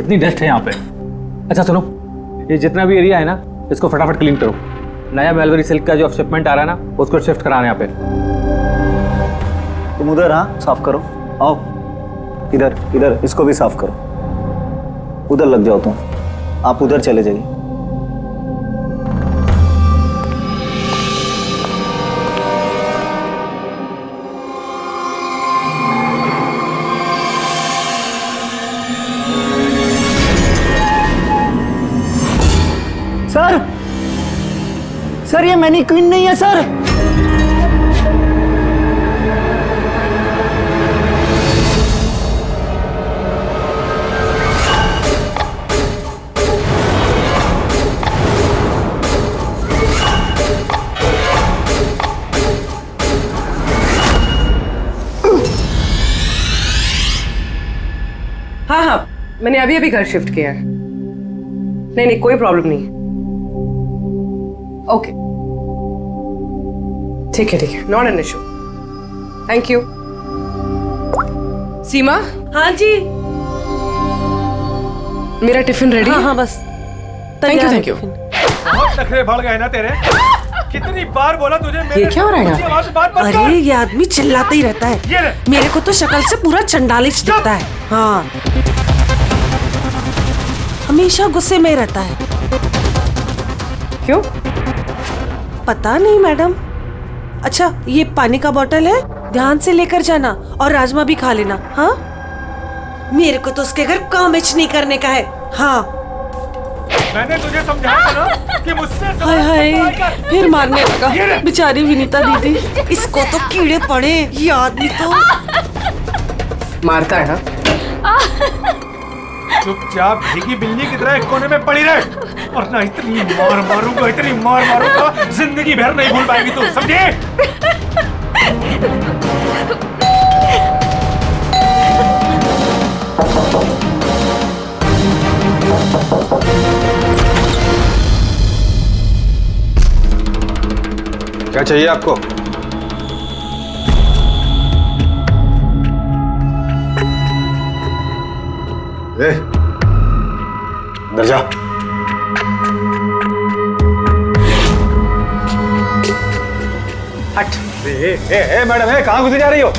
कितनी डस्ट है यहाँ पे। अच्छा सुनो, ये जितना भी एरिया है ना, इसको फटाफट क्लीन करो। नया मेलवरी सिल्क का जो शिपमेंट आ रहा है ना, उसको शिफ्ट कराना यहाँ पे। तुम उधर, हाँ साफ करो। आओ इधर, इधर इसको भी साफ करो। उधर लग जाओ तुम, आप उधर चले जाइए। सर, सर ये मैनीक्वीन नहीं है सर। हाँ हाँ, मैंने अभी अभी घर शिफ्ट किया है। नहीं नहीं, कोई प्रॉब्लम नहीं है। ओके ठीक है, not an issue. Thank you. Seema. हाँ जी। मेरा टिफिन रेडी? हाँ बस। Thank you. बहुत नखरे बढ़ गए ना तेरे। कितनी बार बोला तुझे मेरे ये क्या हो रहा है यहाँ? बात मत कर। अरे ये आदमी चिल्लाता ही रहता है। मेरे को तो शक्ल से पूरा चंडालिश दिखता है। हाँ, हमेशा गुस्से में रहता है। क्यों? पता नहीं मैडम। अच्छा, ये पानी का बोतल है, ध्यान से लेकर जाना और राजमा भी खा लेना। हाँ, मेरे को तो उसके घर काम नहीं करने का है। हाँ, मैंने तुझे समझाया था ना कि मुझसे हाय हाय, फिर मारने लगा बेचारी विनीता दीदी। इसको तो कीड़े पड़े, ये आदमी तो मारता है ना। चुपचाप भीगी बिल्ली की तरह एक कोने में पड़ी रहे, वरना इतनी मार मारूंगा जिंदगी भर नहीं भूल पाएगी तू, समझे? क्या चाहिए आपको? अंदर जा। हट। मैडम, कहाँ घुसी जा रही हो?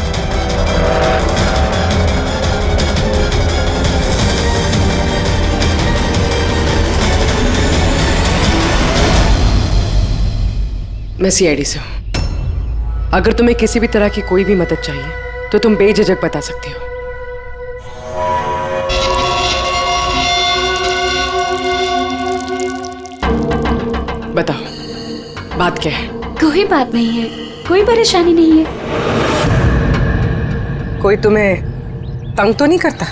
मैं सीआईडी से हूँ। अगर तुम्हें किसी भी तरह की कोई भी मदद चाहिए तो तुम बेझिझक बता सकती हो। बताओ, बात क्या है? कोई बात नहीं है, कोई परेशानी नहीं है। कोई तुम्हें तंग तो नहीं करता?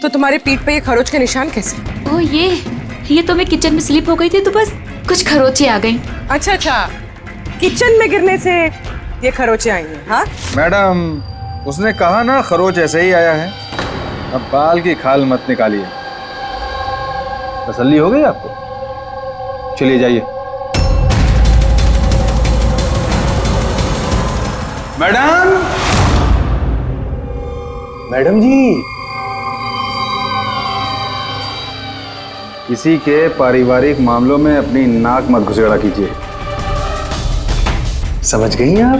तो तुम्हारी पीठ पे ये खरोच के निशान कैसे? ओ ये तो मैं किचन में स्लिप हो गई थी तो बस कुछ खरोचे आ गई। अच्छा, किचन में गिरने से ये खरोचे आई हैं? हाँ मैडम, उसने कहा ना खरोच ऐसे ही आया है। अब बाल की खाल मत निकालिए। तसल्ली हो गई आपको? चलिए जाइए। मैडम जी, किसी के पारिवारिक मामलों में अपनी नाक मत घुसेड़ा कीजिए। समझ गई हैं आप?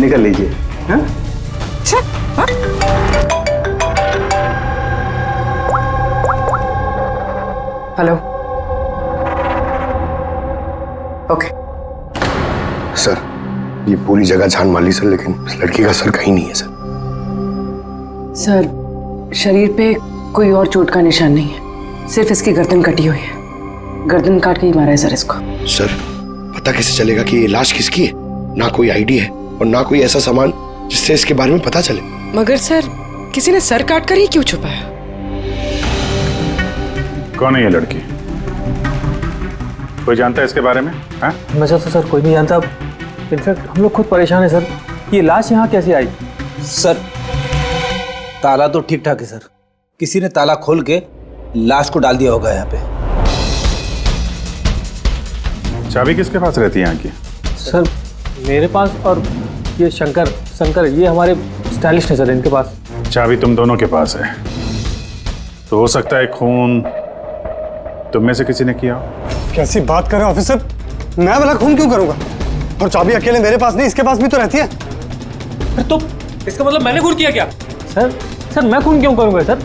निकल लीजिए। हाँ? हेलो। ओके सर, ये पूरी जगह छान मार ली सर, लेकिन उस लड़की का सर कहीं नहीं है सर। सर, शरीर पे कोई और चोट का निशान नहीं है, सिर्फ इसकी गर्दन कटी हुई है। गर्दन काट के ही मारा है सर इसको। सर, पता कैसे चलेगा कि ये लाश किसकी है? ना कोई आईडी है और ना कोई ऐसा सामान जिससे इसके बारे में पता चले। मगर सर, किसी ने सर काट कर ही क्यों छुपाया? कौन है ये लड़की? कोई जानता है इसके बारे में? हाँ? वैसे तो सर कोई नहीं जानता। इनफैक्ट हम लोग खुद परेशान है सर, ये लाश यहाँ कैसे आई? सर, ताला तो ठीक ठाक है सर, किसी ने ताला खोल के लाश को डाल दिया होगा यहाँ पे। चाबी किसके पास रहती है यहाँ की? सर मेरे पास, और ये शंकर, ये हमारे स्टाइलिश है सर इनके पास। चाबी तुम दोनों के पास है, तो हो सकता है खून तुम में से किसी ने किया हो। कैसी बात कर रहे हैं ऑफिसर? मैं वाला खून क्यों करूंगा? और चाबी अकेले मेरे पास नहीं, इसके पास भी तो रहती है। तो इसका मतलब मैंने खून किया क्या? सर मैं खून क्यों करूंगा सर?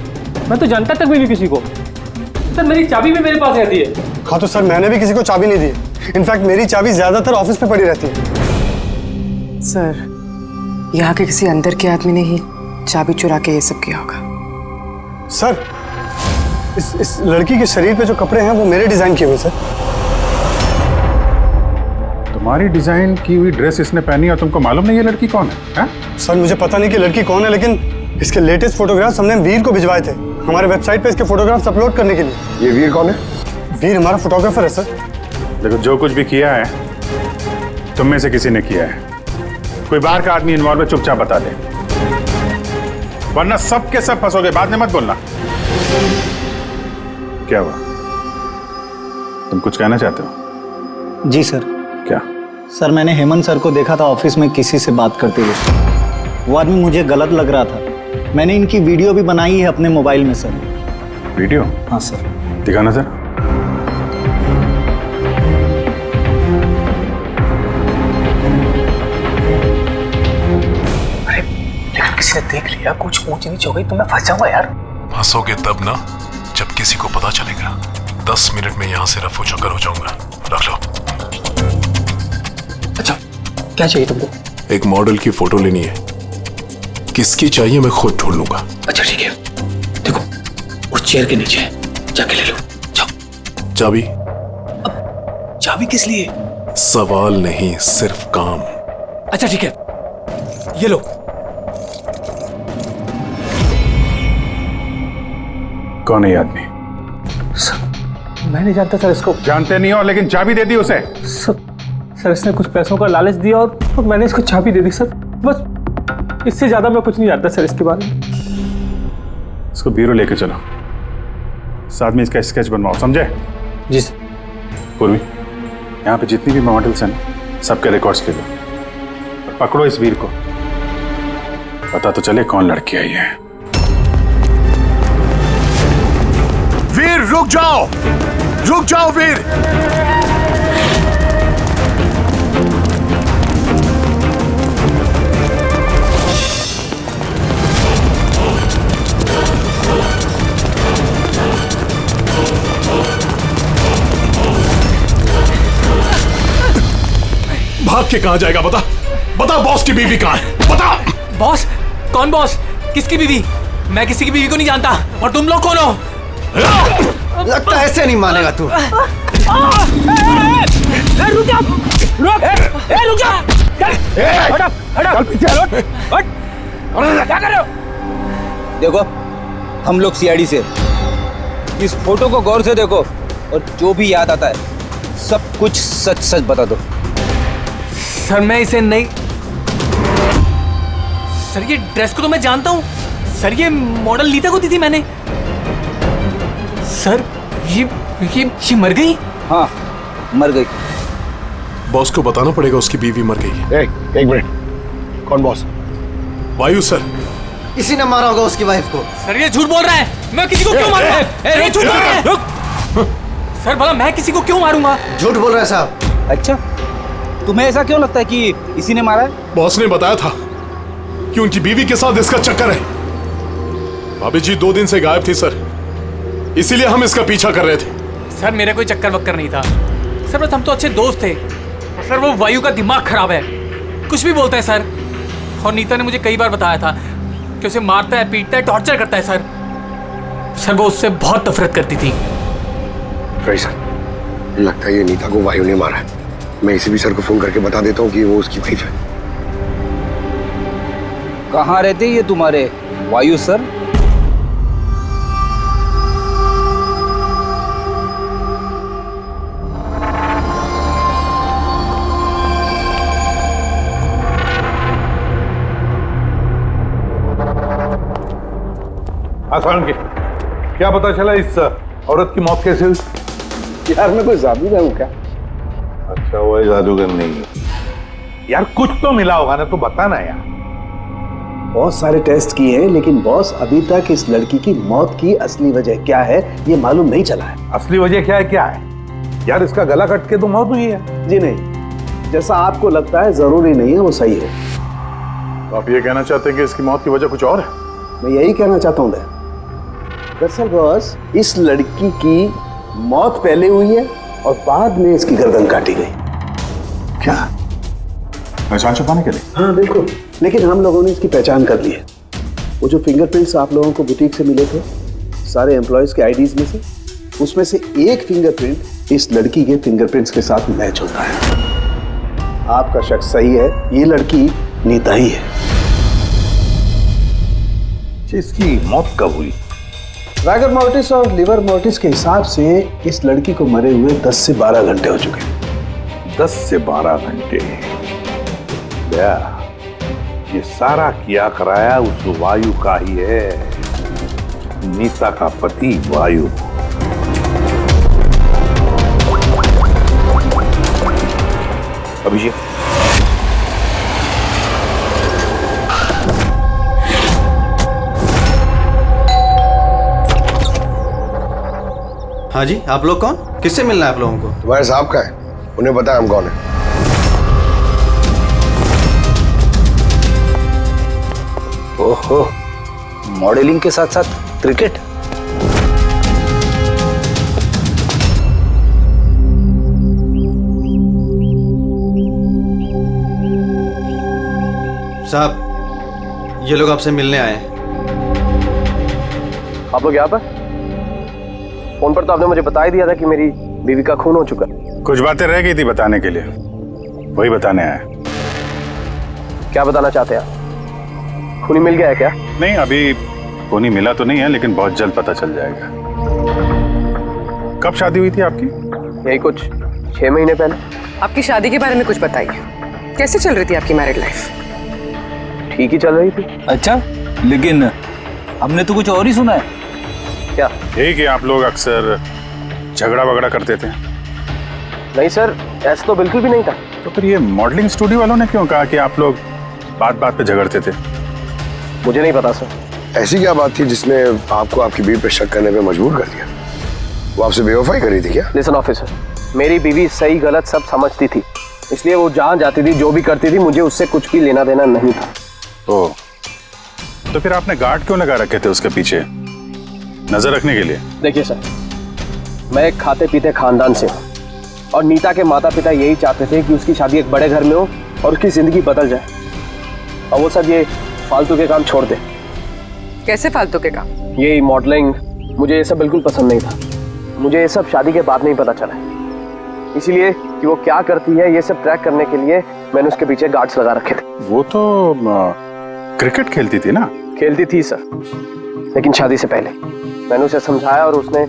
मैं तो जानता तक भी नहीं किसी को। सर मेरी चाबी भी मेरे पास रहती है। हाँ तो सर मैंने भी किसी को चाबी नहीं दी। इनफैक्ट मेरी चाबी ज्यादातर ऑफिस पे पड़ी रहती है। सर, यहाँ के किसी अंदर के आदमी ने ही चाबी चुरा के ये सब किया होगा। सर इस लड़की के शरीर पे जो कपड़े हैं वो मेरे डिजाइन किए हुए सर। तुम्हारी डिजाइन की हुई ड्रेस इसने पहनी और तुमको मालूम नहीं ये लड़की कौन है? सर मुझे पता नहीं कि लड़की कौन है, लेकिन इसके लेटेस्ट फोटोग्राफ्स हमने वीर को भिजवाए थे हमारे वेबसाइट पे इसके फोटोग्राफ्स अपलोड करने के लिए। ये वीर कौन है? वीर हमारा फोटोग्राफर है सर। देखो, जो कुछ भी किया है तुम में से किसी ने किया है। कोई बाहर का आदमी इन्वॉल्व है, चुपचाप बता दे, वरना सब के सब फंसोगे। बाद में मत बोलना। क्या हुआ? तुम कुछ कहना चाहते हो? जी सर। क्या? सर मैंने हेमंत सर को देखा था ऑफिस में किसी से बात करते हुए। वो आदमी मुझे गलत लग रहा था। मैंने इनकी वीडियो भी बनाई है अपने मोबाइल में सर। वीडियो? हाँ सर। दिखाना सर। अरे लेकिन किसी ने देख लिया, कुछ ऊंच नीच हो गई तो मैं फंस जाऊंगा यार। फंसोगे तब ना जब किसी को पता चलेगा। 10 मिनट में यहाँ से रफू चक्कर हो जाऊंगा। रख लो। अच्छा, क्या चाहिए तुमको? एक मॉडल की फोटो लेनी है। किसकी चाहिए मैं खुद ढूंढ लूंगा। अच्छा ठीक है, देखो उस चेयर के नीचे है, जाके ले लो। जाओ। चाबी? चाबी किस लिए? सवाल नहीं, सिर्फ काम। अच्छा ठीक है, ये लो। कौन है ये आदमी? सर मैं नहीं जानता सर इसको। जानते नहीं हो, लेकिन चाबी दे दी उसे। सर इसने कुछ पैसों का लालच दिया और तो मैंने इसको चाबी दे दी सर। बस इससे ज्यादा मैं कुछ नहीं जानता सर इसके बारे में। इसको ब्यूरो लेके चलो, साथ में इसका स्केच बनवाओ, समझे? जी सर। पूर्वी, यहाँ पे जितनी भी मॉडल्स हैं सबके रिकॉर्ड्स ले लो और पकड़ो इस वीर को। पता तो चले कौन लड़की आई है। वीर रुक जाओ, रुक जाओ वीर। भाग के कहां जाएगा? बता बता, बॉस की बीवी कहां है? बता। बॉस? कौन बॉस? किसकी बीवी? मैं किसी की बीवी को नहीं जानता। और तुम लोग कौन हो? लगता है ऐसे नहीं मानेगा तू। रुक जा, रुक जा। चल पीछे हट। क्या कर रहे हो? देखो, हम लोग सीआईडी से। इस फोटो को गौर से देखो और जो भी याद आता है सब कुछ सच सच बता दो। सर मैं इसे नहीं। सर ये ड्रेस को तो मैं जानता हूँ। सर ये मॉडल नीता को दी थी मैंने। सर ये मर गई? हाँ मर गई। बॉस को बताना पड़ेगा उसकी बीवी मर गई। एक मिनट, कौन बॉस? वायु सर। इसी ने मारा होगा उसकी वाइफ को। सर ये झूठ बोल रहा है। मैं किसी को क्यों मारूंगा? ये झूठ बोल रहा है। सर भला मैं किसी को क्यों मारूंगा? झूठ बोल रहा है साहब। अच्छा, तुम्हें ऐसा क्यों लगता है कि इसी ने मारा है? बॉस ने बताया था कि उनकी बीवी के साथ इसका चक्कर है। भाभी जी 2 दिन से गायब थी सर, इसीलिए हम इसका पीछा कर रहे थे। सर मेरा कोई चक्कर वक्कर नहीं था सर, बस हम तो अच्छे दोस्त थे। सर वो वायु का दिमाग खराब है, कुछ भी बोलता है सर। और नीता ने मुझे कई बार बताया था कि उसे मारता है, पीटता है, टॉर्चर करता है सर। सर वो उससे बहुत नफरत करती थी। सर लगता है ये नीता को वायु ने मारा है। मैं इसी भी सर को फोन करके बता देता हूँ कि वो उसकी वाइफ है। कहाँ रहते ये तुम्हारे वायु सर? आसान के क्या पता चला इस औरत की मौत कैसे हुई? यार मैं कोई जादूगर हूँ क्या? अच्छा वो जादूगर नहीं है यार, कुछ तो मिला होगा ना, तो बताना यार। बहुत सारे टेस्ट किए हैं, लेकिन बॉस अभी तक इस लड़की की मौत की असली वजह क्या है ये मालूम नहीं चला है। असली वजह क्या है यार? इसका गला कट के तो मौत हुई है। जी नहीं, जैसा आपको लगता है जरूरी नहीं है वो सही है। तो आप ये कहना चाहते हैं कि इसकी मौत की वजह कुछ और है? मैं यही कहना चाहता हूँ। दरअसल बॉस, इस लड़की की मौत पहले हुई है और बाद में इसकी गर्दन काटी गई। क्या? पहचान छुपाने के लिए? हाँ बिल्कुल, लेकिन हम लोगों ने इसकी पहचान कर ली है। वो जो फिंगरप्रिंट्स आप लोगों को बुटीक से मिले थे सारे एम्प्लॉयज के आईडीज में से, उसमें से एक फिंगरप्रिंट इस लड़की के फिंगरप्रिंट्स के साथ मैच होता है। आपका शक सही है, ये लड़की नीता ही है। इसकी मौत कब हुई? रागर मोर्टिस और लिवर मोर्टिस के हिसाब से इस लड़की को मरे हुए 10 से 12 घंटे हो चुके हैं। 10 से 12 घंटे? ये सारा किया कराया उस वायु का ही है, नीता का पति वायु। अभिषेक, हाँ जी, आप लोग कौन? किससे मिलना है आप लोगों को? तुम्हारे साहब का है, उन्हें पता है हम कौन है। ओहो, मॉडलिंग के साथ साथ क्रिकेट? साहब, ये लोग आपसे मिलने आए हैं। आप लोग यहाँ पर? फोन पर तो आपने मुझे बता ही दिया था कि मेरी बीवी का खून हो चुका। कुछ बातें रह गई थी बताने के लिए, वही बताने आया। क्या बताना चाहते हैं आप? खूनी मिल गया है क्या? नहीं, अभी खूनी मिला तो नहीं है, लेकिन बहुत जल्द पता चल जाएगा। कब शादी हुई थी आपकी? यही कुछ 6 महीने पहले। आपकी शादी के बारे में कुछ बताइए। कैसे चल रही थी आपकी मैरिड लाइफ? ठीक ही चल रही थी। अच्छा, लेकिन हमने तो कुछ और ही सुना है। क्या? यही कि आप लोग अक्सर झगड़ा वगड़ा करते थे। नहीं सर, ऐसा तो बिल्कुल भी नहीं था। तो फिर ये मॉडलिंग स्टूडियो वालों ने क्यों कहा कि आप लोग बात बात पे झगड़ते थे? मुझे नहीं पता सर। ऐसी क्या बात थी जिसने आपको आपकी बीवी पे शक करने पे मजबूर कर दिया? वो आपसे बेवफाई कर रही थी क्या? लिसन ऑफिसर, मेरी बीवी सही गलत सब समझती थी, इसलिए वो जहाँ जाती थी जो भी करती थी मुझे उससे कुछ भी लेना देना नहीं था। तो फिर आपने गार्ड क्यों लगा रखे थे उसके पीछे, नजर रखने के लिए? देखिए सर, मैं एक खाते पीते खानदान से हूँ और नीता के माता पिता यही चाहते थे कि उसकी शादी एक बड़े घर में हो और उसकी जिंदगी बदल जाए, और वो सब ये फालतू के काम छोड़ दे। कैसे फालतू के काम? यही मॉडलिंग, मुझे ये सब बिल्कुल पसंद नहीं था। मुझे ये सब शादी के बाद नहीं पता चला, इसीलिए कि वो क्या करती है ये सब ट्रैक करने के लिए मैंने उसके पीछे गार्ड्स लगा रखे थे। वो तो क्रिकेट खेलती थी ना? खेलती थी सर, लेकिन शादी से पहले मैंने उसे समझाया और उसने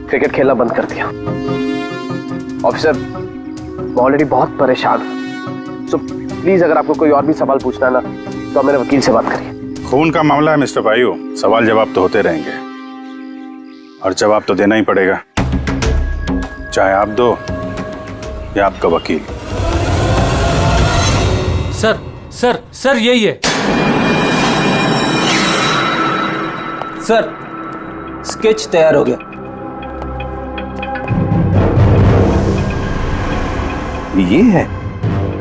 क्रिकेट खेलना बंद कर दिया। ऑफिसर, मैं ऑलरेडी बहुत परेशान हूँ, सो प्लीज अगर आपको कोई और भी सवाल पूछना है ना तो आप मेरे वकील से बात करिए। खून का मामला है मिस्टर भाइयों, सवाल जवाब तो होते रहेंगे और जवाब तो देना ही पड़ेगा, चाहे आप दो या आपका वकील। सर सर सर यही है सर, स्केच तैयार हो गया। ये है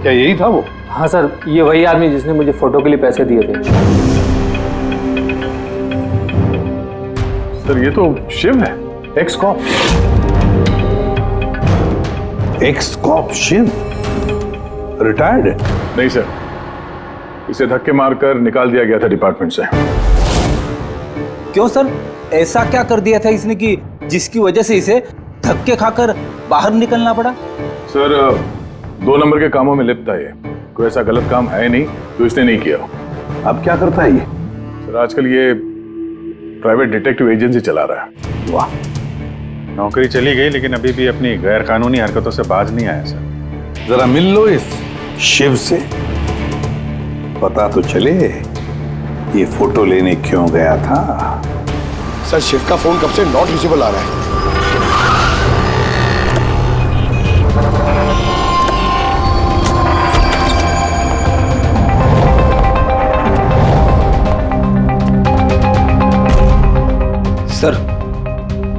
क्या? यही था वो? हाँ सर, ये वही आदमी जिसने मुझे फोटो के लिए पैसे दिए थे। सर ये तो शिव है, ex cop. Ex cop Shiv retired है? नहीं सर, इसे धक्के मारकर निकाल दिया गया था डिपार्टमेंट से। क्यों सर, ऐसा क्या कर दिया था इसने कि जिसकी वजह से इसे धक्के खाकर बाहर निकलना पड़ा? सर 2 नंबर के कामों में लिप्त है ये, कोई ऐसा गलत काम है नहीं जो इसने नहीं किया। अब क्या करता है ये? सर आजकल ये प्राइवेट डिटेक्टिव एजेंसी चला रहा है। वाह, नौकरी चली गई लेकिन अभी भी अपनी गैर कानूनी हरकतों से बाज नहीं आया सर। जरा मिल लो इस शिव से, पता तो चले ये फोटो लेने क्यों गया था। सर शिव का फोन कब से नॉट रीचेबल आ रहा है।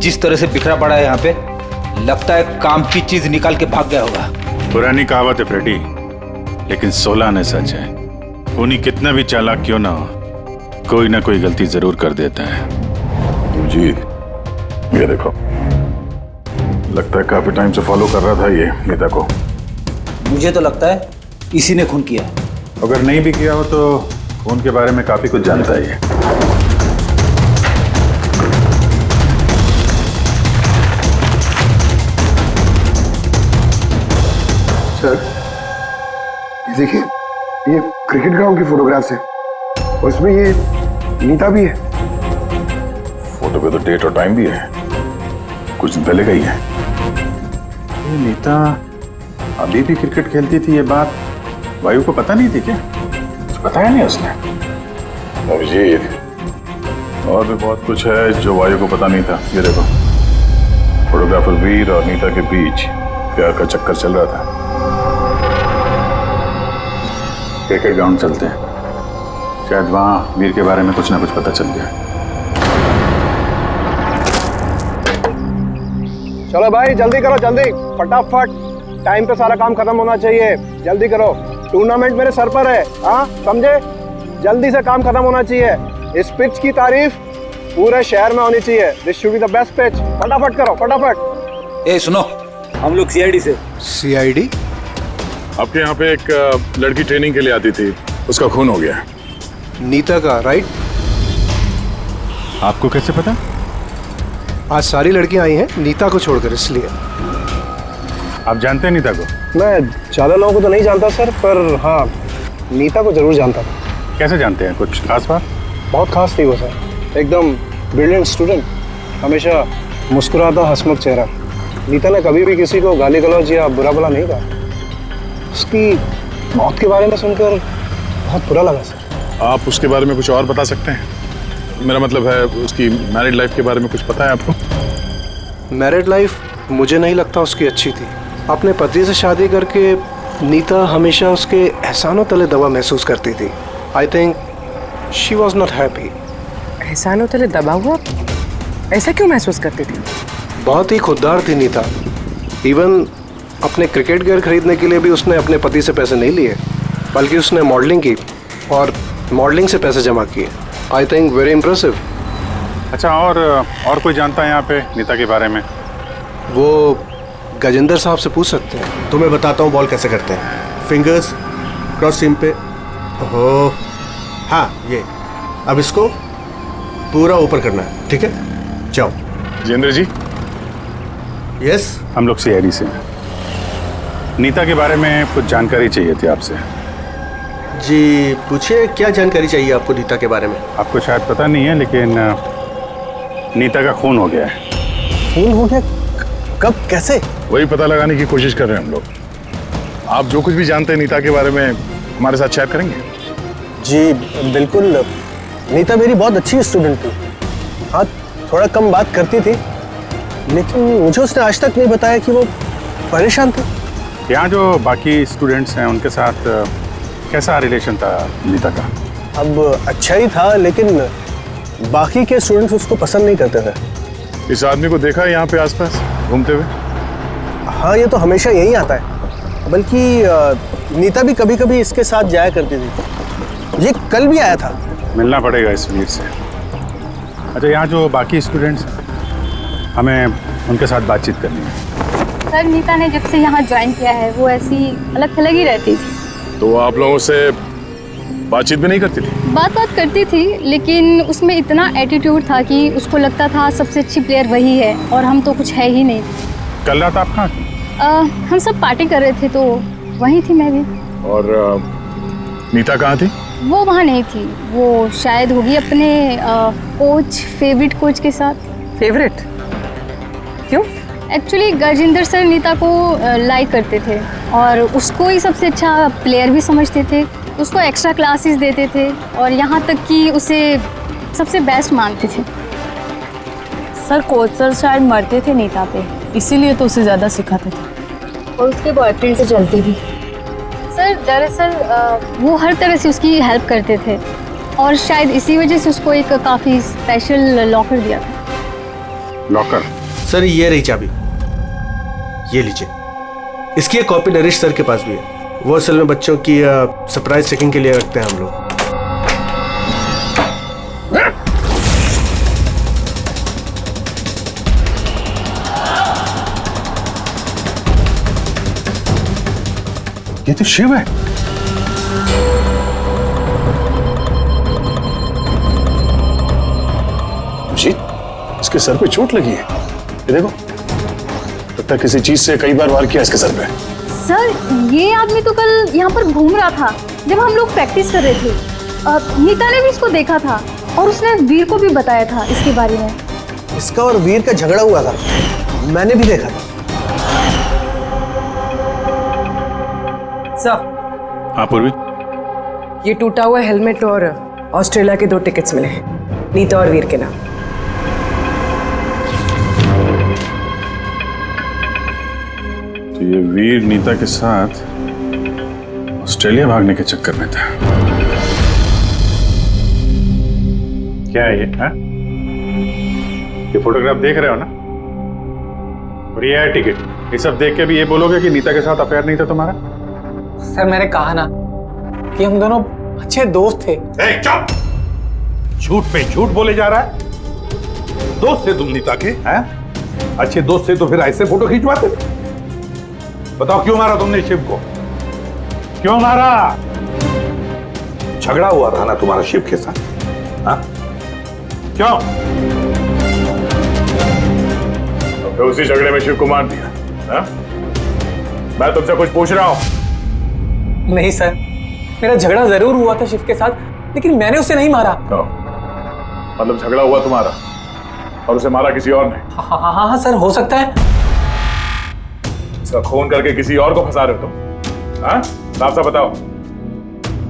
जिस तरह से बिखरा पड़ा है यहाँ पे, लगता है काम की चीज निकाल के भाग गया होगा। पुरानी कहावत है फ्रेडी, लेकिन 16 ने सच है। खूनी कितना भी चालाक क्यों ना हो, कोई ना कोई गलती जरूर कर देता है। जी ये देखो, लगता है काफी टाइम से फॉलो कर रहा था ये नीता को। मुझे तो लगता है इसी ने खून किया है। अगर नहीं भी किया हो तो खून के बारे में काफी कुछ जानता ही है। सर ये देखिए, ये क्रिकेट ग्राउंड की फोटोग्राफ्स है और इसमें ये नीता भी है। फोटो पे तो डेट और टाइम भी है, कुछ दिन पहले गई है। ये नीता अभी भी क्रिकेट खेलती थी, ये बात वायु को पता नहीं थी क्या? कुछ बताया नहीं उसने? अभिजीत, और भी बहुत कुछ है जो वायु को पता नहीं था। ये देखो, फोटोग्राफर वीर और नीता के बीच प्यार का चक्कर चल रहा था। क्रिकेट ग्राउंड चलते हैं, शायद वहां वीर के बारे में कुछ ना कुछ पता चल गया। चलो भाई जल्दी करो, जल्दी फटाफट, टाइम पे सारा काम खत्म होना चाहिए। जल्दी करो, टूर्नामेंट मेरे सर पर है, हाँ समझे? जल्दी से काम खत्म होना चाहिए। इस पिच की तारीफ पूरे शहर में होनी चाहिए। This should be the best pitch. फटाफट करो, फटाफट। ए सुनो, हम लोग सीआईडी से। सीआईडी? आपके यहाँ पे एक लड़की ट्रेनिंग के लिए आती थी, उसका खून हो गया। नीता का, राइट? आपको कैसे पता? आज सारी लड़कियां आई हैं नीता को छोड़कर, इसलिए। आप जानते हैं नीता को? मैं ज्यादा लोगों को तो नहीं जानता सर, पर हाँ नीता को जरूर जानता था। कैसे जानते हैं? कुछ खास बात? बहुत खास थी वो सर, एकदम ब्रिलियंट स्टूडेंट, हमेशा मुस्कुराता हंसमुख चेहरा। नीता ने कभी भी किसी को गाली गलौज या बुरा भला नहीं कहा। उसकी मौत के बारे में सुनकर बहुत बुरा लगा सर। आप उसके बारे में कुछ और बता सकते हैं? मेरा मतलब है उसकी मैरिड लाइफ के बारे में कुछ पता है आपको? मैरिड लाइफ मुझे नहीं लगता उसकी अच्छी थी। अपने पति से शादी करके नीता हमेशा उसके एहसानों तले दबा महसूस करती थी। I think she was not happy. एहसानों तले दबा हुआ? ऐसा क्यों महसूस करती थी? बहुत ही खुददार थी नीता। इवन अपने क्रिकेट गियर खरीदने के लिए भी उसने अपने पति से पैसे नहीं लिए, बल्कि उसने मॉडलिंग की और मॉडलिंग से पैसे जमा किए। I think very impressive. अच्छा, और कोई जानता है यहाँ पे नीता के बारे में? वो गजेंद्र साहब से पूछ सकते हैं। तुम्हें बताता हूँ बॉल कैसे करते हैं। फिंगर्स क्रॉस सीम पे, हो हाँ ये, अब इसको पूरा ऊपर करना है, ठीक है? जाओ। जितेंद्र जी। यस, हम लोग सीआईडी से। नीता के बारे में कुछ जानकारी चाहिए थी आपसे। जी पूछिए, क्या जानकारी चाहिए आपको नीता के बारे में? आपको शायद पता नहीं है, लेकिन नीता का खून हो गया है। खून हो गया? कब, कैसे? वही पता लगाने की कोशिश कर रहे हैं हम लोग। आप जो कुछ भी जानते हैं नीता के बारे में हमारे साथ शेयर करेंगे? जी बिल्कुल। नीता मेरी बहुत अच्छी स्टूडेंट थी। हाँ, थोड़ा कम बात करती थी, लेकिन मुझे उसने आज तक नहीं बताया कि वो परेशान थी। यहाँ जो बाकी स्टूडेंट्स हैं उनके साथ कैसा रिलेशन था नीता का? अब अच्छा ही था, लेकिन बाकी के स्टूडेंट्स उसको पसंद नहीं करते थे। इस आदमी को देखा है यहाँ पे आसपास घूमते हुए? हाँ, ये तो हमेशा यहीं आता है। बल्कि नीता भी कभी कभी इसके साथ जाया करती थी। ये कल भी आया था। मिलना पड़ेगा इस वीर से। अच्छा, यहाँ जो बाकी स्टूडेंट्स, हमें उनके साथ बातचीत करनी है। सर, नीता ने जब से यहाँ ज्वाइन किया है वो ऐसी अलग थलग ही रहती थी। तो आप लोगों से बातचीत भी नहीं करती थी? बात करती थी, लेकिन उसमें इतना एटीट्यूड था कि उसको लगता था सबसे अच्छी प्लेयर वही है और हम तो कुछ है ही नहीं। कल रात आप कहाँ थी? हम सब पार्टी कर रहे थे तो वहीं थी मैं भी। और नीता कहाँ थी? वो वहाँ नहीं थी, वो शायद होगी अपने कोच, फेवरेट कोच के साथ। फेवरेट? क्यों? एक्चुअली गजेंद्र सर नीता को लाइक करते थे और उसको ही सबसे अच्छा प्लेयर भी समझते थे। उसको एक्स्ट्रा क्लासेस देते थे और यहाँ तक कि उसे सबसे बेस्ट मानते थे। सर, कोच सर शायद मरते थे नीता पे, इसीलिए तो उसे ज़्यादा सिखाते थे। और उसके बॉयफ्रेंड से चलती भी। सर, दरअसल वो हर तरह से उसकी हेल्प करते थे और शायद इसी वजह से उसको एक काफ़ी स्पेशल लॉकर दिया था। लॉकर? सर ये रही चाबी, ये लीजिए। इसकी एक कॉपी नरेश सर के पास भी है। वो असल में बच्चों की सरप्राइज चेकिंग के लिए रखते हैं हम लोग। ये तो शिव है। इसके सर पे चोट लगी है, ये देखो। लगता है किसी चीज से कई बार वार किया इसके सर पे। सर ये आदमी तो कल यहाँ पर घूम रहा था जब हम लोग प्रैक्टिस कर रहे थे। नीता ने भी इसको देखा था और उसने वीर को भी बताया था इसके बारे में। इसका और वीर का झगड़ा हुआ था, मैंने भी देखा था। सर। हाँ पूर्वी, ये टूटा हुआ हेलमेट और ऑस्ट्रेलिया के 2 टिकट्स मिले हैं, नीता और वीर के नाम। तो ये वीर नीता के साथ ऑस्ट्रेलिया भागने के चक्कर में था। क्या है ये? हाँ? ये फोटोग्राफ देख रहे हो ना? और ये है टिकट। ये सब देख के भी ये बोलोगे कि नीता के साथ अफेयर नहीं था तुम्हारा? सर मैंने कहा ना कि हम दोनों अच्छे दोस्त थे। चुप! झूठ पे झूठ बोले जा रहा है। दोस्त थे तुम नीता के? हैं? अच्छे दोस्त थे तो फिर ऐसे फोटो खिंचवाते? बताओ क्यों मारा तुमने शिव को? क्यों मारा? झगड़ा हुआ था ना तुम्हारा शिव के साथ? हाँ? क्यों? तो फिर उसी झगड़े में शिव को मार दिया? हाँ? मैं तुमसे कुछ पूछ रहा हूं। नहीं सर, मेरा झगड़ा जरूर हुआ था शिव के साथ, लेकिन मैंने उसे नहीं मारा। मतलब झगड़ा हुआ तुम्हारा और उसे मारा किसी और ने? हाँ सर, हो सकता है। इसका खून करके किसी और को फंसा रहे हो तुम? हाँ? साफ साफ बताओ,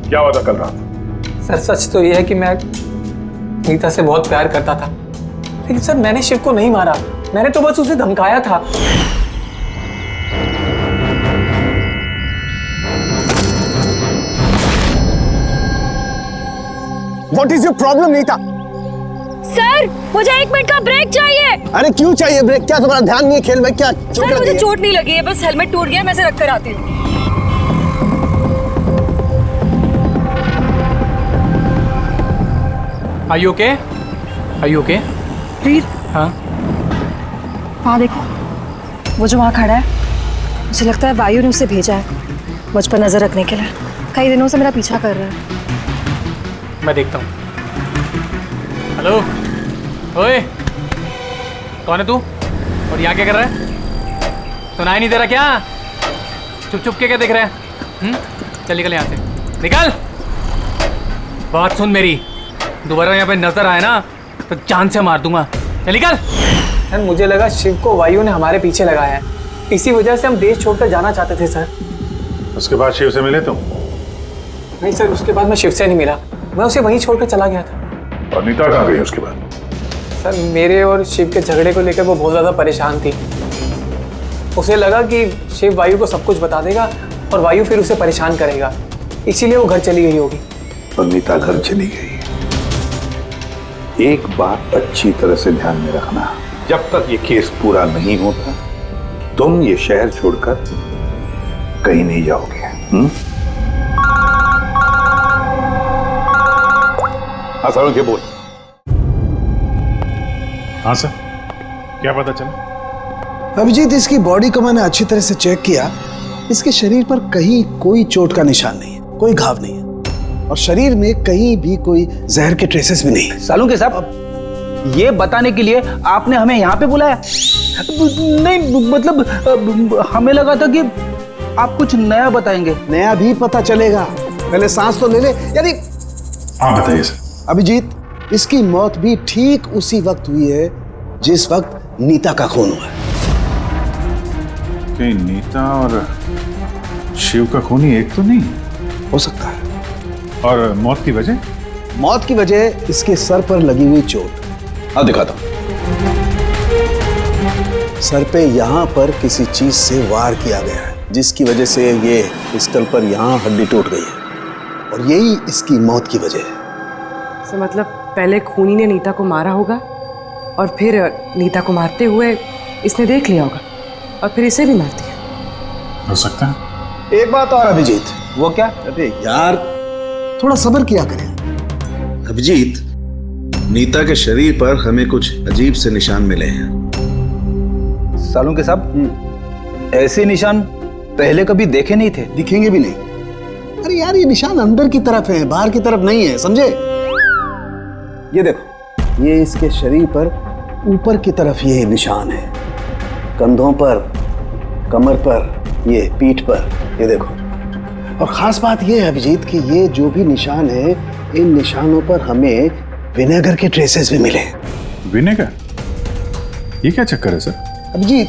क्या हुआ था कल रात? सर सच तो यह है कि मैं नीता से बहुत प्यार करता था, लेकिन सर मैंने शिव को नहीं मारा, मैंने तो बस उसे धमकाया था। What is your problem, Neeta? Sir मुझे 1 मिनट का ब्रेक चाहिए। अरे क्यों चाहिए ब्रेक? क्या तुम्हारा ध्यान नहीं है खेल में? क्या सर मुझे चोट नहीं लगी है, बस हेलमेट टूट गया, मैं इसे रख कर आती हूँ। Are you okay? Are you okay? वीर, हाँ? वहाँ देखो, वो जो वहाँ खड़ा है, मुझे लगता है वायु ने उसे भेजा है मुझ पर नजर रखने के लिए। कई दिनों से मेरा पीछा कर रहा है। मैं देखता हूँ। हेलो, ओए, कौन है तू? और यहाँ क्या कर रहा है? सुनाई नहीं दे रहा क्या? चुप चुप के क्या देख रहा है? चल निकल यहाँ से, निकल। बात सुन मेरी, दोबारा यहाँ पे नजर आए ना तो जान से मार दूंगा। चल निकल। सर मुझे लगा शिव को वायु ने हमारे पीछे लगाया है, इसी वजह से हम देश छोड़कर जाना चाहते थे सर। उसके बाद शिव से मिले तुम? नहीं सर, उसके बाद मैं शिव से नहीं मिला, मैं उसे वहीं छोड़कर चला गया था। और नीता कहाँ गई उसके बाद? सर मेरे और शिव के झगड़े को लेकर वो बहुत ज़्यादा परेशान थी। उसे लगा कि शिव वायु को सब कुछ बता देगा और वायु फिर उसे परेशान करेगा, इसीलिए वो घर चली गई होगी। और नीता घर चली गई। एक बात अच्छी तरह से ध्यान में रखना, जब तक ये केस पूरा नहीं होता तुम ये शहर छोड़कर कहीं नहीं जाओगे। हाँ सर, के बोल। हाँ सर, क्या पता चला? अभिजीत, इसकी बॉडी को मैंने अच्छी तरह से चेक किया। इसके शरीर पर कहीं कोई चोट का निशान नहीं है, कोई घाव नहीं है और शरीर में कहीं भी कोई जहर के ट्रेसेस भी नहीं है। सालुंके साहब, ये बताने के लिए आपने हमें यहाँ पे बुलाया? नहीं मतलब हमें लगा था कि आप कुछ नया बताएंगे। नया भी पता चलेगा, पहले सांस तो ले ले। यानी हाँ बताइए सर। अभिजीत, इसकी मौत भी ठीक उसी वक्त हुई है जिस वक्त नीता का खून हुआ है। कहीं नीता और शिव का खूनी एक तो नहीं हो सकता है। और मौत की वजह? मौत की वजह इसके सर पर लगी हुई चोट। अब दिखाता हूं। सर पे यहां पर किसी चीज से वार किया गया है, जिसकी वजह से ये पिस्टल पर यहां हड्डी टूट गई है और यही इसकी मौत की वजह है। मतलब पहले खूनी ने नीता को मारा होगा और फिर नीता को मारते हुए इसने देख लिया होगा और फिर इसे भी मार दिया। हो सकता है। एक बात और अभिजीत। वो क्या? अरे यार थोड़ा सब्र किया करें। अभिजीत, नीता के शरीर पर हमें कुछ अजीब से निशान मिले हैं। सालों के साहब, ऐसे निशान पहले कभी देखे नहीं थे। दिखेंगे भी नहीं। अरे यार ये निशान अंदर की तरफ है, बाहर की तरफ नहीं है, समझे? ये देखो, ये इसके शरीर पर ऊपर की तरफ ये निशान है, कंधों पर, कमर पर, ये पीठ पर, ये देखो। और खास बात ये है अभिजीत कि ये जो भी निशान है, इन निशानों पर हमें विनेगर के ट्रेसेस भी मिले। विनेगर? ये क्या चक्कर है सर? अभिजीत,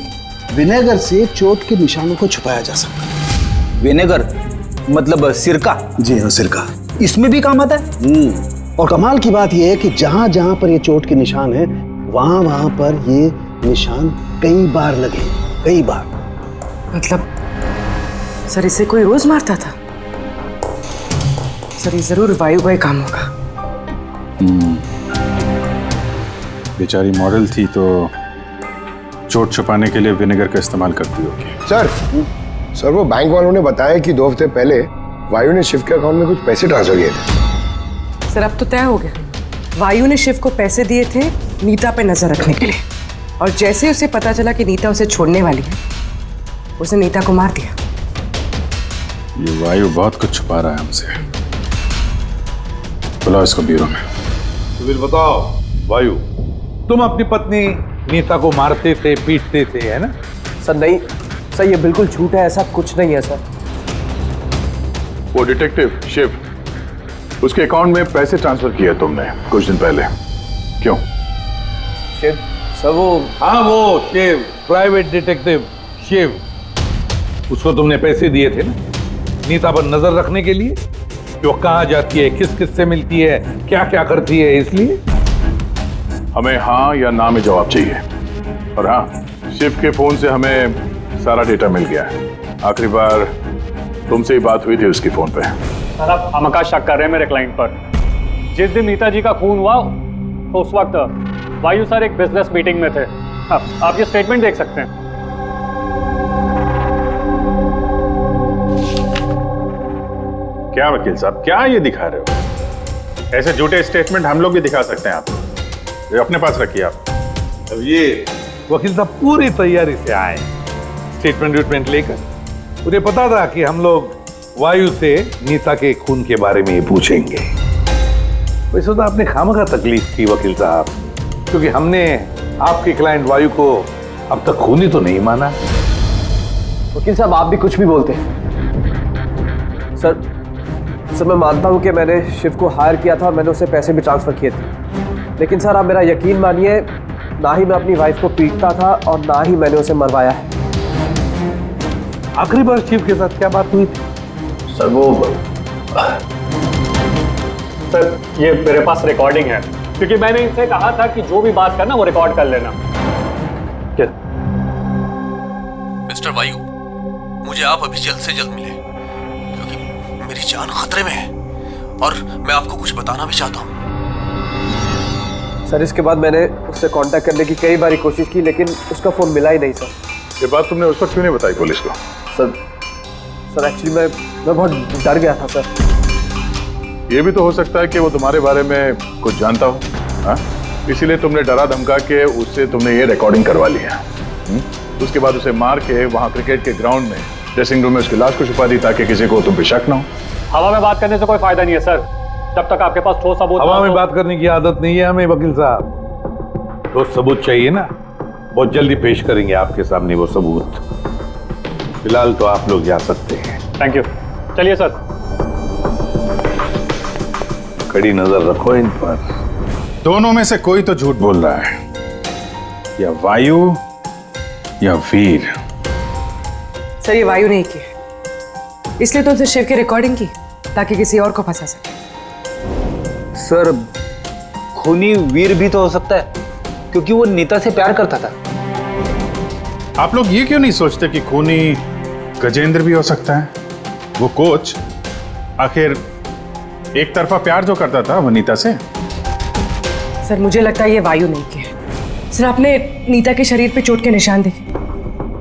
विनेगर से चोट के निशानों को छुपाया जा सकता है। विनेगर मतलब सिरका? जी हाँ, सिरका। इसमें भी काम आता है। और कमाल की बात यह है कि जहां जहां पर ये चोट के निशान है, वहां वहां पर ये निशान कई बार लगे, कई बार। मतलब सर इसे कोई रोज मारता था? सर ये जरूर वायु का ही काम होगा। बेचारी मॉडल थी तो चोट छुपाने के लिए विनेगर का इस्तेमाल करती होगी। सर वो बैंक वालों ने बताया कि 2 हफ्ते पहले वायु ने शिव के अकाउंट में कुछ पैसे ट्रांसफर किए थे। सर अब तो तय हो गया, वायु ने शिव को पैसे दिए थे नीता पे नजर रखने के लिए, और जैसे उसे पता चला कि नीता उसे छोड़ने वाली है, उसने नीता को मार दिया। ये वायु बहुत कुछ छुपा रहा है हमसे। बुलाओ इसको ब्यूरो में। तो फिर बताओ वायु, तुम अपनी पत्नी नीता को मारते थे, पीटते थे, है ना? सर नहीं सर, ये बिल्कुल झूठ है, ऐसा कुछ नहीं है सर। वो डिटेक्टिव शिव, उसके अकाउंट में पैसे ट्रांसफर किए तुमने कुछ दिन पहले, क्यों? शिव सर वो, हाँ वो शिव, प्राइवेट डिटेक्टिव शिव, उसको तुमने पैसे दिए थे ना नीता पर नजर रखने के लिए, कि वो कहाँ जाती है, किस किस से मिलती है, क्या क्या करती है, इसलिए हमें हाँ या ना में जवाब चाहिए। और हाँ, शिव के फोन से हमें सारा डेटा मिल गया है। आखिरी बार तुमसे ही बात हुई थी उसकी फोन पे। सर आप हमका शक कर रहे हैं मेरे क्लाइंट पर। जिस दिन नीता जी का खून हुआ तो उस वक्त वायु सर एक बिजनेस मीटिंग में थे। आप ये स्टेटमेंट देख सकते हैं। क्या वकील साहब, क्या ये दिखा रहे हो? ऐसे झूठे स्टेटमेंट हम लोग भी दिखा सकते हैं आपको, ये अपने पास रखिए आप। अब ये वकील साहब पूरी तैयारी से आए स्टेटमेंट विटमेंट लेकर। उन्हें पता था कि हम लोग वायु से नीता के खून के बारे में पूछेंगे। वैसे तो आपने खामखा तकलीफ की वकील साहब, क्योंकि हमने आपके क्लाइंट वायु को अब तक खूनी तो नहीं माना। वकील साहब आप भी कुछ भी बोलते हैं। सर मैं मानता हूं कि मैंने शिव को हायर किया था और मैंने उसे पैसे भी ट्रांसफर किए थे, लेकिन सर आप मेरा यकीन मानिए, ना ही मैं अपनी वाइफ को पीटता था और ना ही मैंने उसे मरवाया है। आखिरी बार शिव के साथ क्या बात हुई थी? सर वो सर ये मेरे पास रिकॉर्डिंग है, क्योंकि मैंने इनसे कहा था कि जो भी बात करना वो रिकॉर्ड कर लेना। क्या? मिस्टर वायु, मुझे आप अभी जल्द से जल्द मिले, क्योंकि मेरी जान खतरे में है और मैं आपको कुछ बताना भी चाहता हूँ। सर इसके बाद मैंने उससे कांटेक्ट करने की कई बार कोशिश की, लेकिन उसका फोन मिला ही नहीं सर। ये बात तुमने उस वक्त क्यों नहीं बताई पुलिस को? सर एक्चुअली मैं बहुत डर गया था सर। ये भी तो हो सकता है कि वो तुम्हारे बारे में कुछ जानता हो, हाँ? इसीलिए तुमने डरा धमका के उससे तुमने ये रिकॉर्डिंग करवा ली है। उसके बाद उसे मार के वहाँ क्रिकेट के ग्राउंड में ड्रेसिंग रूम में उसकी लाश को छुपा दी, ताकि किसी को तुम पे शक ना हो। हवा में बात करने से कोई फायदा नहीं है सर, जब तक आपके पास ठोस सबूत। हवा में बात करने की आदत नहीं है हमें वकील साहब, ठोस सबूत चाहिए ना, बहुत जल्दी पेश करेंगे आपके सामने वो सबूत। फिलहाल तो आप लोग जा सकते हैं। थैंक यू, चलिए सर। कड़ी नजर रखो इन पर। दोनों में से कोई तो झूठ बोल रहा है, या वायु या वीर। सर ये वायु नहीं की, इसलिए तो उसे शिव की रिकॉर्डिंग की ताकि किसी और को फंसा सके। सर खूनी वीर भी तो हो सकता है, क्योंकि वो नीता से प्यार करता था। आप लोग ये क्यों नहीं सोचते कि खूनी गजेंद्र भी हो सकता है? वो कोच आखिर एक तरफा प्यार जो करता था वो नीता से। सर मुझे लगता है ये वायु नहीं की है, सर आपने नीता के शरीर पे चोट के निशान देखे।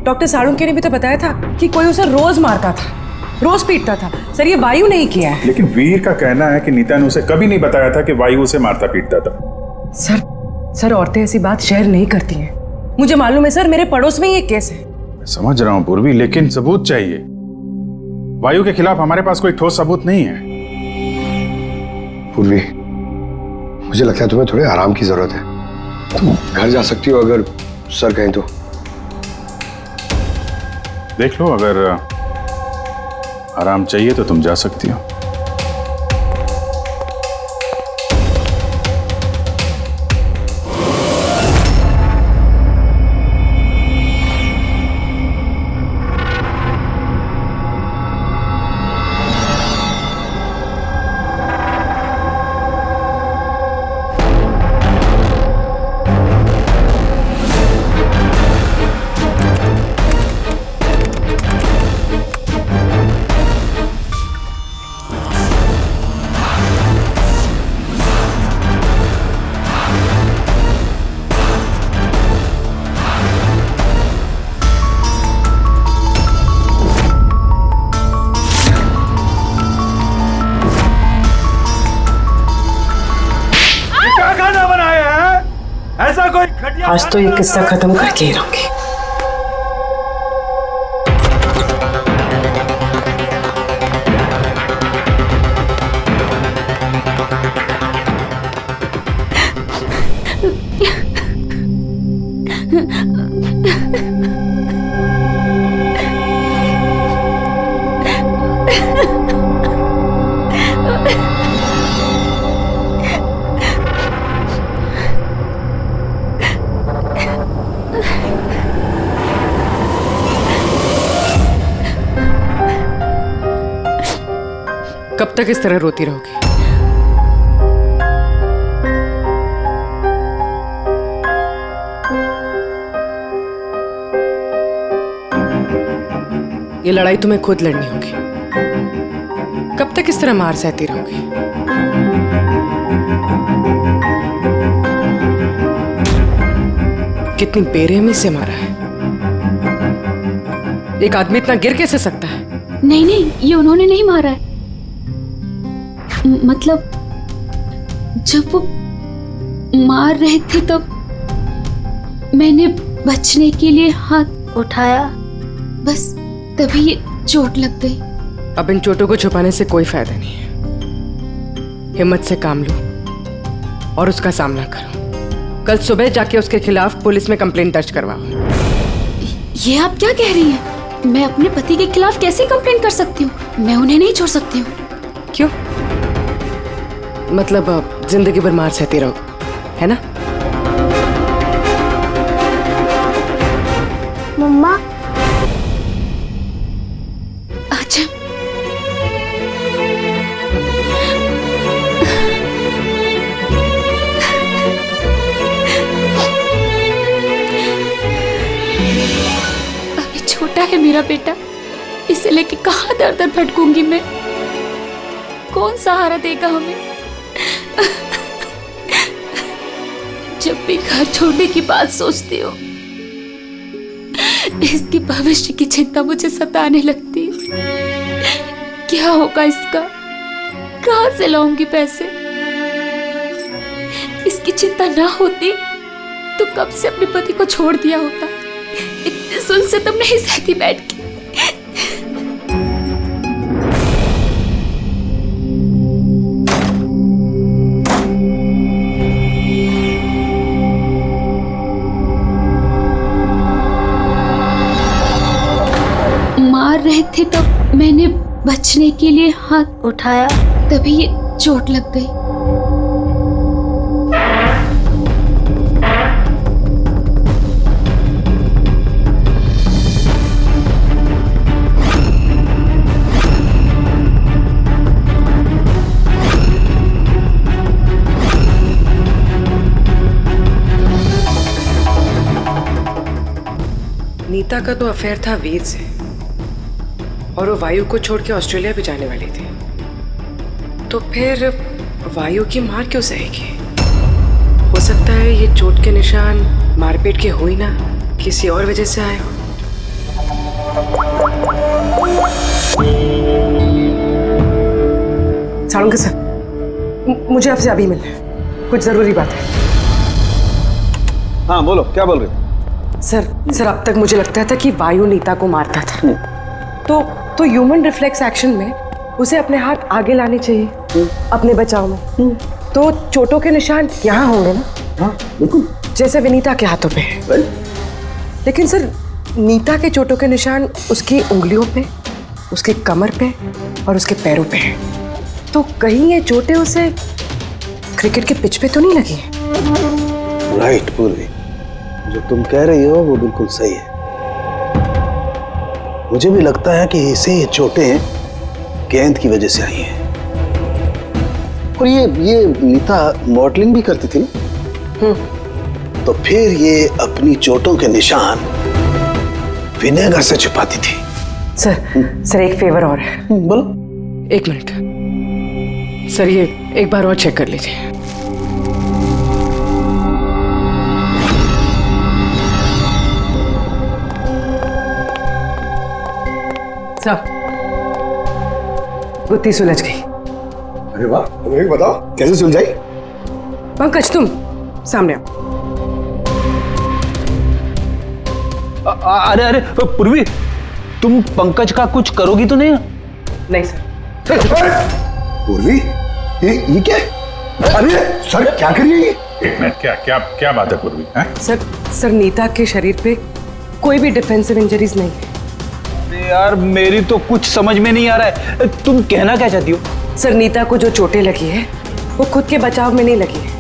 डॉक्टर साळुंखे ने भी तो बताया था कि कोई उसे रोज मारता था, रोज पीटता था। सर ये वायु नहीं किया है। लेकिन वीर का कहना है कि नीता ने उसे कभी नहीं बताया था कि वायु उसे मारता पीटता था। सर औरतें ऐसी बात शेयर नहीं करती हैं। मुझे मालूम है सर, मेरे पड़ोस में ये केस है। मैं समझ रहा हूं पूर्वी, लेकिन सबूत चाहिए। वायु के खिलाफ हमारे पास कोई ठोस सबूत नहीं है। पूर्वी, मुझे लगता है तुम्हें थोड़े आराम की जरूरत है। तुम घर जा सकती हो अगर सर कहें तो। देख लो, अगर आराम चाहिए तो तुम जा सकती हो। आज तो ये किस्सा खत्म करके ही रहूंगी। कब तक इस तरह रोती रहोगी? ये लड़ाई तुम्हें खुद लड़नी होगी। कब तक इस तरह मार सहती रहोगी? कितनी बेरहमी से मारा है। एक आदमी इतना गिर कैसे सकता है? नहीं नहीं, ये उन्होंने नहीं मारा है। मतलब जब वो मार रहे थे तब मैंने बचने के लिए हाथ उठाया, बस तभी ये चोट लग गई। अब इन चोटों को छुपाने से कोई फायदा नहीं है। हिम्मत से काम लो और उसका सामना करो। कल सुबह जाके उसके खिलाफ पुलिस में कंप्लेंट दर्ज करवाओ। ये आप क्या कह रही हैं? मैं अपने पति के खिलाफ कैसे कंप्लेंट कर सकती हूँ? मैं उन्हें नहीं छोड़ सकती हूँ। क्यों? मतलब जिंदगी भर मार सहती रहो, है ना? मम्मा, अच्छा अभी छोटा है मेरा बेटा, इसे लेके कहाँ दर दर भटकूंगी मैं? कौन सहारा देगा हमें? जब भी घर छोड़ने की बात सोचती हूँ, इसकी भविष्य की चिंता मुझे सताने लगती है। क्या होगा इसका? कहाँ से लाऊंगी पैसे? इसकी चिंता ना होती तो कब से अपने पति को छोड़ दिया होता। इतने सुन से तुम नहीं सहती बैठ के। मार रहे थे तो मैंने बचने के लिए हाथ उठाया, तभी ये चोट लग गई। नीता का तो अफेयर था वीर से, और वो वायु को छोड़ के ऑस्ट्रेलिया भी जाने वाली थी। तो फिर वायु की मार क्यों सहेगी? हो सकता है ये चोट के निशान मारपीट के हो ही ना, किसी और वजह से आए हो। सालुंके सर, मुझे आपसे अभी मिलना है, कुछ जरूरी बात है। हाँ बोलो, क्या बोल रहे? सर अब तक मुझे लगता था कि वायु नीता को मारता था, तो ह्यूमन रिफ्लेक्स एक्शन में उसे अपने हाथ आगे लाने चाहिए अपने बचाव में। तो चोटों के निशान यहाँ होंगे ना? हाँ बिल्कुल, जैसे विनीता के हाथों पे है। लेकिन सर नीता के चोटों के निशान उसकी उंगलियों पे, उसके कमर पे और उसके पैरों पे है। तो कहीं ये चोटें उसे क्रिकेट के पिच पे तो नहीं लगी है? राइट पूर्वी, जो तुम कह रही हो वो बिल्कुल सही है। मुझे भी लगता है कि इसे ये चोटें गेंद की वजह से आई हैं। और ये नीता मॉडलिंग भी करती थी ना, तो फिर ये अपनी चोटों के निशान विनेगर से छुपाती थी। सर एक फेवर और है। बोलो। 1 मिनट सर, ये एक बार और चेक कर लीजिए। सर गुत्ती सुलझ गई। अरे वाह, तुम्हें बताओ कैसे सुलझाई? पंकज तुम सामने आओ। अरे पूर्वी, तुम पंकज का कुछ करोगी तो नहीं? नहीं सर। पूर्वी, ये क्या? अरे सर क्या कर रही है ये? एक मिनट, क्या बात है पूर्वी? सर नीता के शरीर पे कोई भी डिफेंसिव इंजरीज नहीं है। यार मेरी तो कुछ समझ में नहीं आ रहा है, तुम कहना क्या चाहती हो? सर नीता को जो चोटें लगी है वो खुद के बचाव में नहीं लगी है,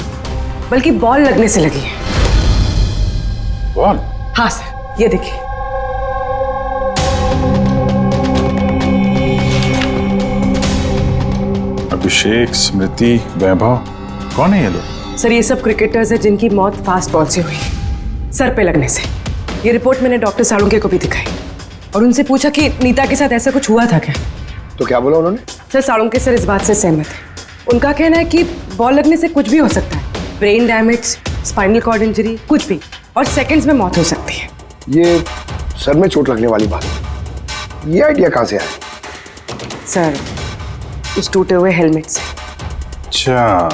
बल्कि बॉल लगने से लगी है। बॉल? हाँ सर, ये देखिए। अभिषेक, स्मृति, वैभव, कौन है ये लोग? सर ये सब क्रिकेटर्स हैं जिनकी मौत फास्ट बॉल से हुई है, सर पे लगने से। ये रिपोर्ट मैंने डॉक्टर सालुंके को भी दिखाई और उनसे पूछा कि नीता के साथ ऐसा कुछ हुआ था क्या। तो क्या बोला उन्होंने? सर सालुंके सर इस बात से सहमत है। उनका कहना है कि बॉल लगने से कुछ भी हो सकता है, brain damage, spinal cord injury, कुछ भी, और सेकंड्स में मौत हो सकती है। ये सर में चोट लगने वाली बात है, ये आइडिया कहाँ से आया? सर उस टूटे हुए हेलमेट से। अच्छा,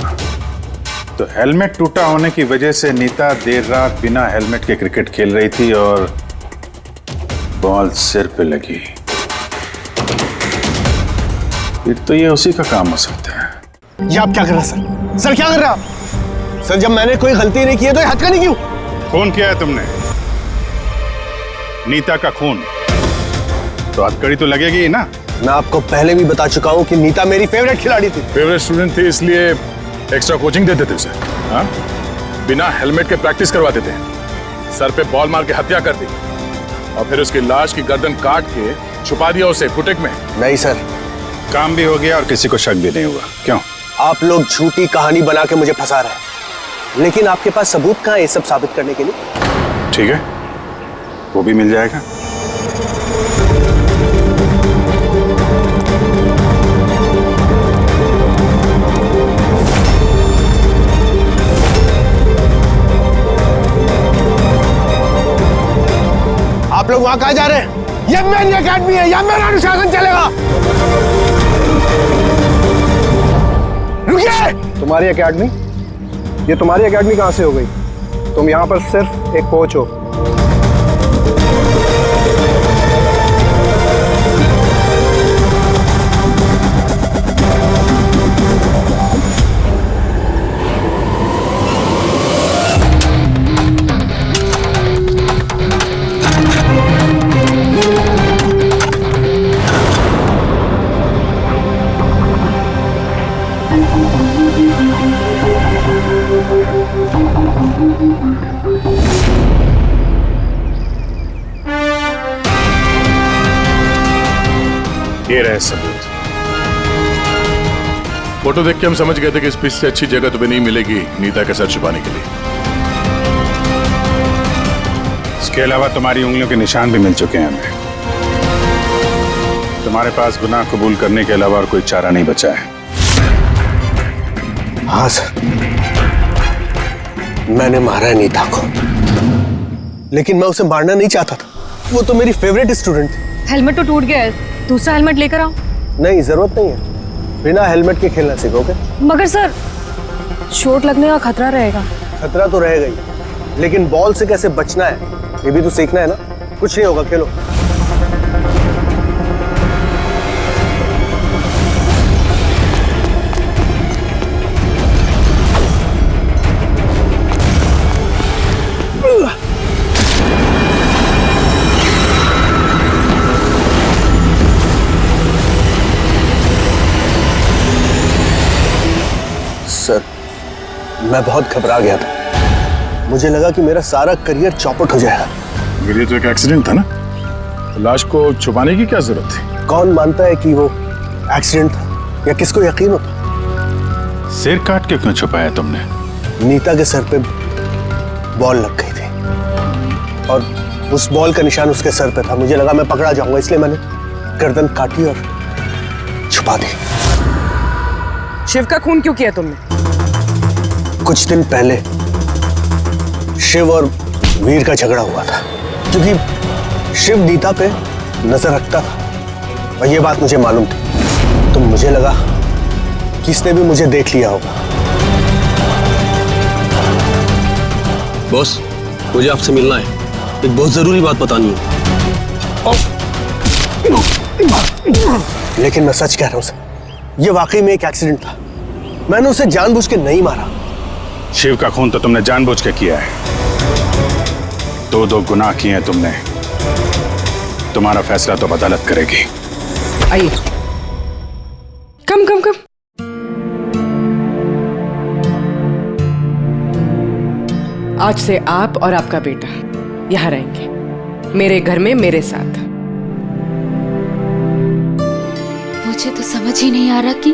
तो हेलमेट टूटा होने की वजह से नीता देर रात बिना हेलमेट के क्रिकेट खेल रही थी और बॉल सिर पे लगी। फिर तो ये उसी का काम हो सकता है। ये आप क्या कर रहे हैं सर? क्या कर रहे हैं आप? सर जब मैंने कोई गलती नहीं की है तो ये हथकड़ी क्यों? खून किया है तुमने, नीता का खून, तो हथकड़ी तो लगेगी ही ना। मैं आपको पहले भी बता चुका हूँ कि नीता मेरी फेवरेट खिलाड़ी थी। फेवरेट स्टूडेंट थी इसलिए एक्स्ट्रा कोचिंग देते थे उसे, हाँ? बिना हेलमेट के प्रैक्टिस करवाते थे, सर पे बॉल मार के हत्या कर दी और फिर उसकी लाश की गर्दन काट के छुपा दिया उसे फुटेक में। नहीं सर, काम भी हो गया और किसी को शक भी नहीं हुआ। क्यों? आप लोग झूठी कहानी बना के मुझे फंसा रहे हैं, लेकिन आपके पास सबूत कहाँ है ये सब साबित करने के लिए? ठीक है, वो भी मिल जाएगा। आप लोग वहां कहाँ जा रहे हैं? ये मेरी एकेडमी है, यहाँ मेरा अनुशासन चलेगा। रुकिए! तुम्हारी एकेडमी? ये तुम्हारी एकेडमी कहाँ से हो गई? तुम यहाँ पर सिर्फ एक कोच हो। ये रहे सबूत। फोटो देख के हम समझ गए थे कि इस पिच से अच्छी जगह तुम्हें नहीं मिलेगी नीता का सर छुपाने के लिए। इसके अलावा तुम्हारी उंगलियों के निशान भी मिल चुके हैं हमें। तुम्हारे पास गुनाह कबूल करने के अलावा और कोई चारा नहीं बचा है। हाँ सर, मैंने मारा है नीता को, लेकिन मैं उसे मारना नहीं चाहता था। वो तो मेरी फेवरेट स्टूडेंट थी। हेलमेट तो टूट गया है, दूसरा हेलमेट लेकर आओ। नहीं, जरूरत नहीं है, बिना हेलमेट के खेलना सीखोगे। मगर सर, चोट लगने का खतरा रहेगा। खतरा तो रहेगा ही, लेकिन बॉल से कैसे बचना है ये भी तो सीखना है ना। कुछ नहीं होगा, खेलो। सर, मैं बहुत घबरा गया था। मुझे लगा कि मेरा सारा करियर चौपट हो जाएगा। मगर ये तो एक एक्सीडेंट था ना, लाश को छुपाने की क्या जरूरत थी? कौन मानता है कि वो एक्सीडेंट था, या किसको यकीन होता? सिर काट के क्यों छुपाया तुमने? नीता के सर पे बॉल लग गई थी और उस बॉल का निशान उसके सर पे था। मुझे लगा मैं पकड़ा जाऊंगा, इसलिए मैंने गर्दन काटी और छुपा दी। शिव का खून क्यों किया तुमने? कुछ दिन पहले शिव और वीर का झगड़ा हुआ था, क्योंकि शिव नीता पे नजर रखता था और ये बात मुझे मालूम थी। तो मुझे लगा कि इसने भी मुझे देख लिया होगा। बॉस, मुझे आपसे मिलना है, एक बहुत जरूरी बात बतानी है। लेकिन मैं सच कह रहा हूं सर, ये वाकई में एक एक्सीडेंट था। मैंने उसे जानबूझ के नहीं मारा। शिव का खून तो तुमने जानबूझ के किया है। दो गुनाह किए हैं तुमने। तुम्हारा फैसला तो अदालत करेगी। आइए, कम कम कम। आज से आप और आपका बेटा यहाँ रहेंगे, मेरे घर में मेरे साथ। मुझे तो समझ ही नहीं आ रहा कि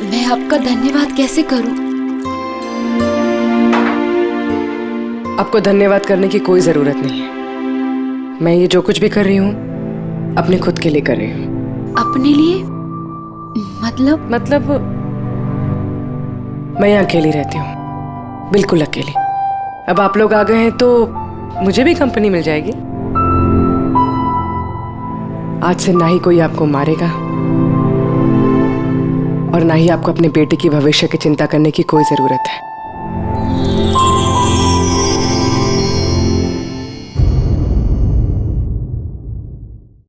मैं आपका धन्यवाद कैसे करूं। आपको धन्यवाद करने की कोई जरूरत नहीं है। मैं ये जो कुछ भी कर रही हूँ अपने खुद के लिए कर रही हूँ। अपने लिए? मतलब मैं यहाँ अकेली रहती हूँ, बिल्कुल अकेली। अब आप लोग आ गए हैं तो मुझे भी कंपनी मिल जाएगी। आज से ना ही कोई आपको मारेगा और ना ही आपको अपने बेटे की भविष्य की चिंता करने की कोई जरूरत है।